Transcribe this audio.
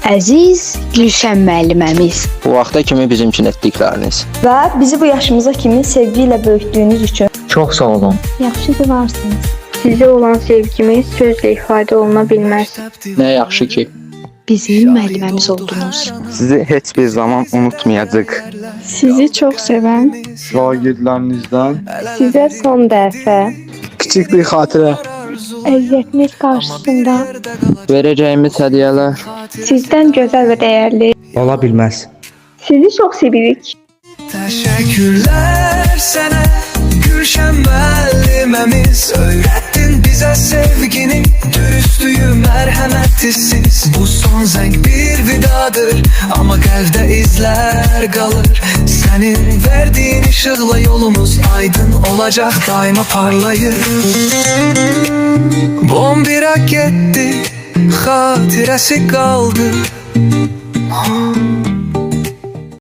Əziz Gülşən müəlliməmiz Bu vaxta kimi bizim üçün etdikləriniz. Və bizi bu yaşımıza kimi sevgi ilə böyütdüyünüz üçün Çox sağ olun. yaxşı ki varsınız. Sizə olan sevgimiz sözlə ifadə oluna bilməz. Nə yaxşı ki. Bizim müəlliməmiz oldunuz. Sizi heç bir zaman unutmayacaq. Sizi çox sevən, Şagirdlərinizdən sizə son dəfə kiçik bir xatirə. əziyyətiniz qarşısında Verəcəyimiz hədiyyələr sizdən gözəl və dəyərli. Ola bilməz. Sizi çox sevirik. Teşekkürler sana Gülşen müellimemiz. Öğrettin bize sevgini, dürüstlüğü, merhametsiz. Bu son zeng bir vidadır ama kalpte izler kalır. Senin verdiğin ışıkla yolumuz aydın olacak, daima parlayır. Bombira gitti, hatiresi kaldı.